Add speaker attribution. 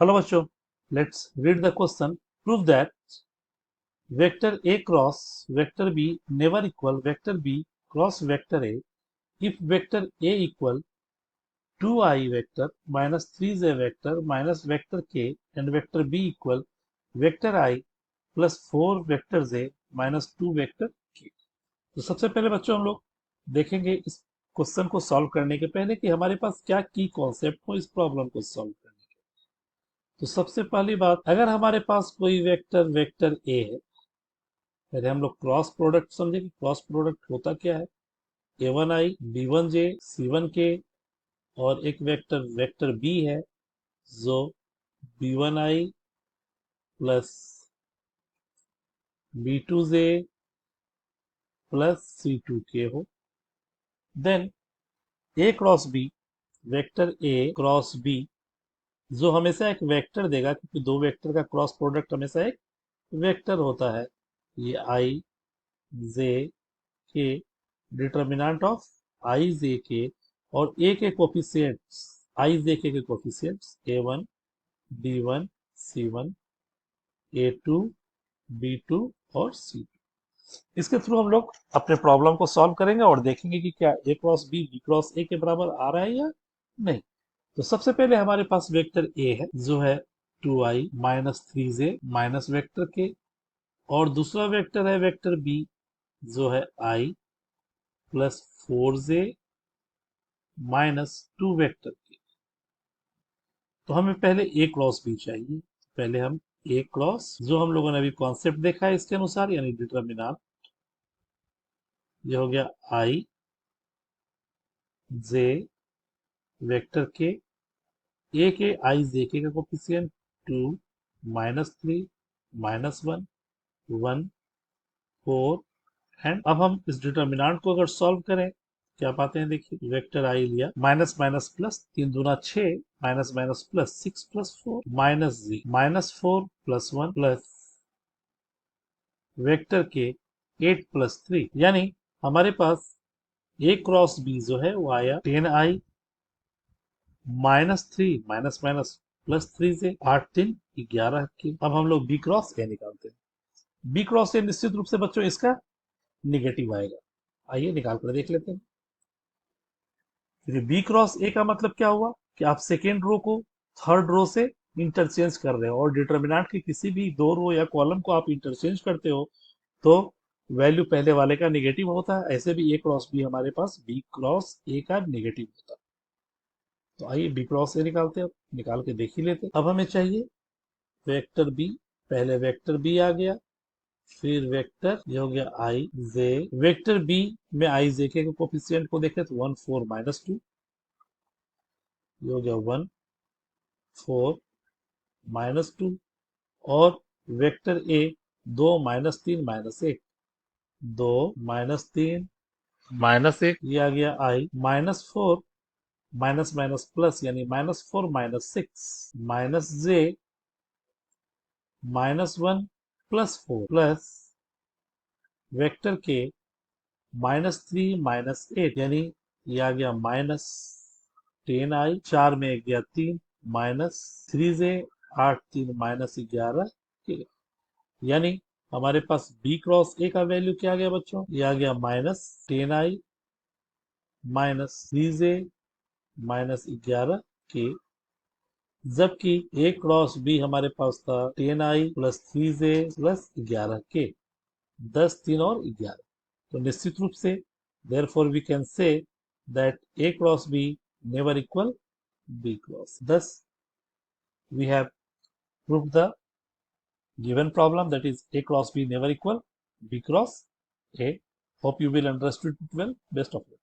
Speaker 1: Hello बच्चों, let's read the question. Prove that vector a cross vector b never equal vector b cross vector a if vector a equal 2i vector minus 3j vector minus vector k and vector b equal vector i plus 4 vector j minus 2 vector k. तो सबसे पहले बच्चों हम लोग देखेंगे इस question को solve करने के पहले कि हमारे पास क्या की कॉन्सेप्ट हो इस प्रॉब्लम को सॉल्व करने के. तो सबसे पहली बात, अगर हमारे पास कोई वेक्टर वेक्टर ए है, पहले हम लोग क्रॉस प्रोडक्ट समझे कि क्रॉस प्रोडक्ट होता क्या है. a1i b1j c1k और एक वेक्टर वेक्टर b है जो b1i plus b2j plus c2k हो. Then a cross b vector a cross b जो हमेशा एक वेक्टर देगा, क्योंकि दो वेक्टर का क्रॉस प्रोडक्ट हमेशा एक वेक्टर होता है. ये i j k determinant of I J K और ए के कोफिशिएंट्स आई जे के coefficients a1 b1 c1 a2 b2 और c2. इसके थ्रू हम लोग अपने प्रॉब्लम को सॉल्व करेंगे और देखेंगे कि क्या a cross b b cross a के बराबर आ रहा है या नहीं. तो सबसे पहले हमारे पास वेक्टर a है जो है 2i minus 3j minus vector के, और दूसरा वेक्टर है वेक्टर b जो है i plus 4j minus 2 vector की. तो हमें पहले ए क्रॉस बी चाहिए. पहले हम ए क्रॉस, जो हम लोगों ने अभी कॉन्सेप्ट देखा है इसके अनुसार, यानी डिटर्मिनेंट, ये हो गया आई जे वेक्टर के, ए के आई जे के का कोफिशिएंट 2 माइनस 3 माइनस 1 1 4. एंड अब हम इस डिटर्मिनेंट को अगर सॉल्व करें क्या पाते हैं, देखिए वेक्टर आई लिया माइनस माइनस प्लस 3 दूना 6 minus minus plus 6 plus 4 minus जी minus 4 plus 1 plus vector K 8 plus 3, यानी हमारे पास ए क्रॉस बी जो है वो आया 10i minus 3 minus minus plus 3 से 8 3 11 की. अब हम लोग बी क्रॉस ए निकालते हैं. बी क्रॉस ए निश्चित रूप से बच्चों इसका निगेटिव आएगा. आइए निकाल कर देख लेते हैं. बी क्रॉस ए का मतलब क्या हुआ कि आप सेकेंड रो को थर्ड रो से इंटरचेंज कर रहे हो, और डिटर्मिनेंट के किसी भी दो रो या कॉलम को आप इंटरचेंज करते हो तो वैल्यू पहले वाले का निगेटिव होता है. ऐसे भी ए क्रॉस बी हमारे पास बी क्रॉस ए का निगेटिव होता है. तो आइए बी क्रॉस ए निकालते हैं, निकाल के देख ही लेते हैं. अब हमें चाहिए वेक्टर बी. पहले वेक्टर बी आ गया, फिर वेक्टर ये हो गया आई जे. वेक्टर बी में आई जे के कोफिशिएंट को देखें तो 1 4 माइनस 2, ये हो गया 1 4 माइनस 2. और vector A 2 minus 3 minus 1, 2 minus 3 minus 1, ये आ गया आई माइनस 4 माइनस माइनस प्लस, यानी माइनस 4 माइनस 6 माइनस जे माइनस 1 प्लस 4 प्लस वेक्टर के माइनस 3 माइनस 8, यानी ये आ गया माइनस 10i, 4 में गया 3 माइनस 3j 8 3 माइनस 11, यानी हमारे पास बी क्रॉस ए का वैल्यू क्या आ गया बच्चों, ये आ गया minus 10i minus 3j minus 11 के. जबकि ए क्रॉस बी हमारे पास था 10i प्लस 3j प्लस 11 के, 10 3 और 11. तो निश्चित रूप से therefore we can say that a cross b never equal b cross. Thus we have proved the given problem, that is a cross b never equal b cross a. Hope you will understood it well. Best of luck.